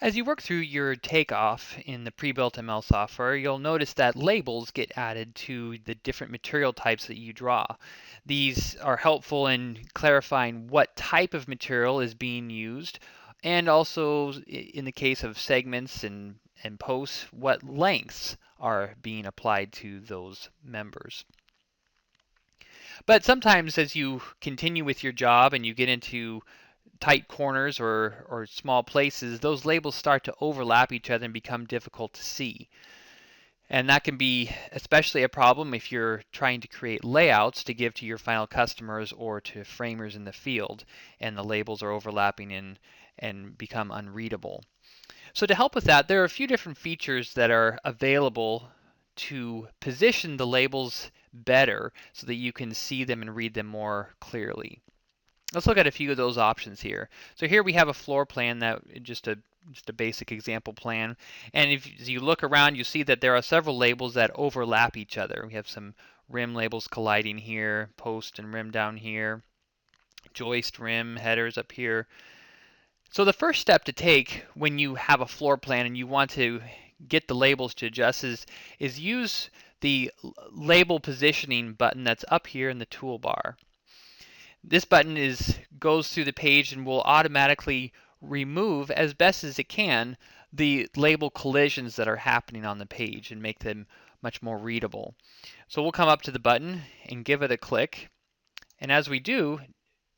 As you work through your takeoff in the PrebuiltML software, you'll notice that labels get added to the different material types that you draw. These are helpful in clarifying what type of material is being used, and also in the case of segments and posts, what lengths are being applied to those members. But sometimes as you continue with your job and you get into tight corners or small places, those labels start to overlap each other and become difficult to see. And that can be especially a problem if you're trying to create layouts to give to your final customers or to framers in the field, and the labels are overlapping and become unreadable. So to help with that, there are a few different features that are available to position the labels better so that you can see them and read them more clearly. Let's look at a few of those options here. So here we have a floor plan that just a basic example plan. And if you look around, you see that there are several labels that overlap each other. We have some rim labels colliding here, post and rim down here, joist, rim, headers up here. So the first step to take when you have a floor plan and you want to get the labels to adjust is use the label positioning button that's up here in the toolbar. This button goes through the page and will automatically remove as best as it can the label collisions that are happening on the page and make them much more readable. So we'll come up to the button and give it a click. And as we do,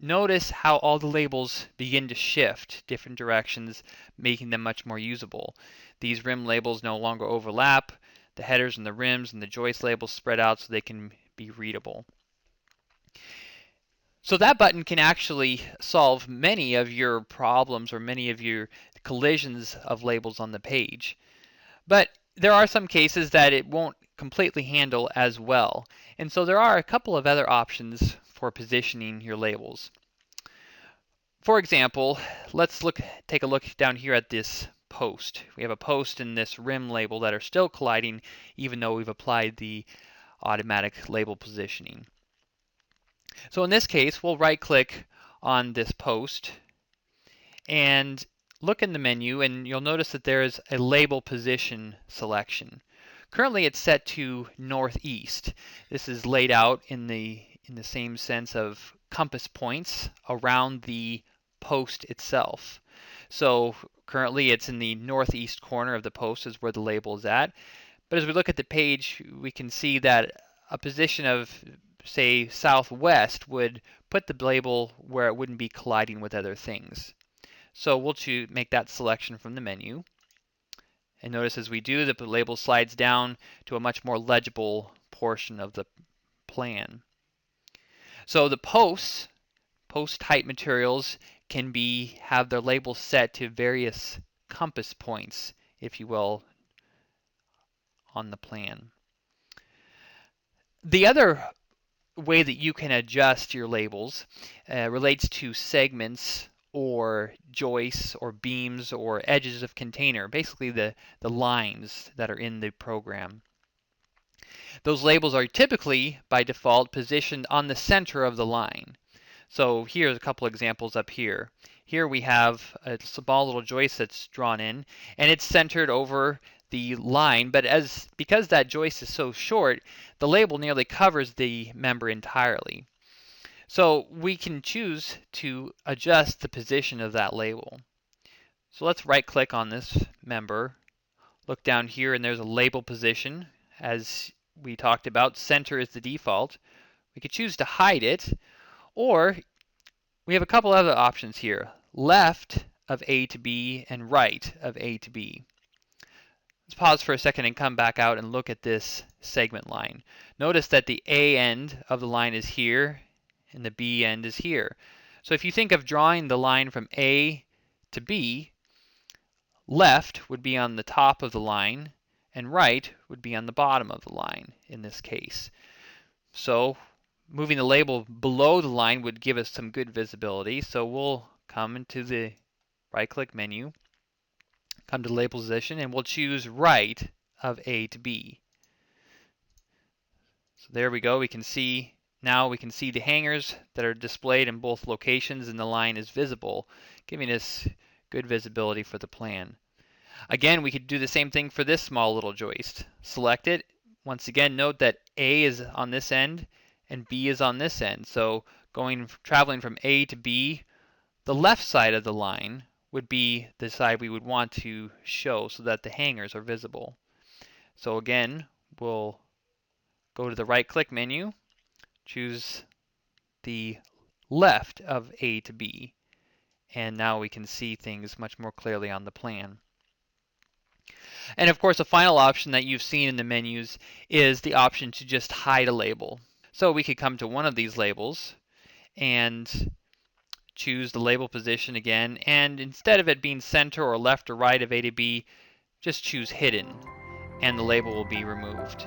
notice how all the labels begin to shift different directions, making them much more usable. These rim labels no longer overlap. The headers and the rims and the joist labels spread out so they can be readable. So that button can actually solve many of your problems or many of your collisions of labels on the page. But there are some cases that it won't completely handle as well. And so there are a couple of other options for positioning your labels. For example, let's take a look down here at this post. We have a post and this rim label that are still colliding even though we've applied the automatic label positioning. So in this case, we'll right-click on this post and look in the menu, and you'll notice that there is a label position selection. Currently it's set to northeast. This is laid out in the same sense of compass points around the post itself. So currently it's in the northeast corner of the post is where the label is at. But as we look at the page, we can see that a position of, say, southwest would put the label where it wouldn't be colliding with other things. So we'll make that selection from the menu. And notice as we do, the label slides down to a much more legible portion of the plan. So the post type materials can have their labels set to various compass points, if you will, on the plan. The other way that you can adjust your labels relates to segments or joists or beams or edges of container, basically the lines that are in the program. Those labels are typically, by default, positioned on the center of the line. So here's a couple examples up here. Here we have a small little joist that's drawn in, and it's centered over the line, but because that joist is so short, the label nearly covers the member entirely. So we can choose to adjust the position of that label. So let's right-click on this member, look down here, and there's a label position. As we talked about, center is the default. We could choose to hide it, or we have a couple other options here. Left of A to B and right of A to B. Let's pause for a second and come back out and look at this segment line. Notice that the A end of the line is here and the B end is here. So if you think of drawing the line from A to B, left would be on the top of the line and right would be on the bottom of the line in this case. So moving the label below the line would give us some good visibility. So we'll come into the right-click menu, come to label position, and we'll choose right of A to B. So there we go. Now we can see the hangers that are displayed in both locations, and the line is visible, giving us good visibility for the plan. Again, we could do the same thing for this small little joist. Select it. Once again, note that A is on this end and B is on this end. So traveling from A to B, the left side of the line would be the side we would want to show so that the hangers are visible. So again, we'll go to the right-click menu, choose the left of A to B, and now we can see things much more clearly on the plan. And of course, a final option that you've seen in the menus is the option to just hide a label. So we could come to one of these labels and choose the label position again, and instead of it being center or left or right of A to B, just choose hidden, and the label will be removed.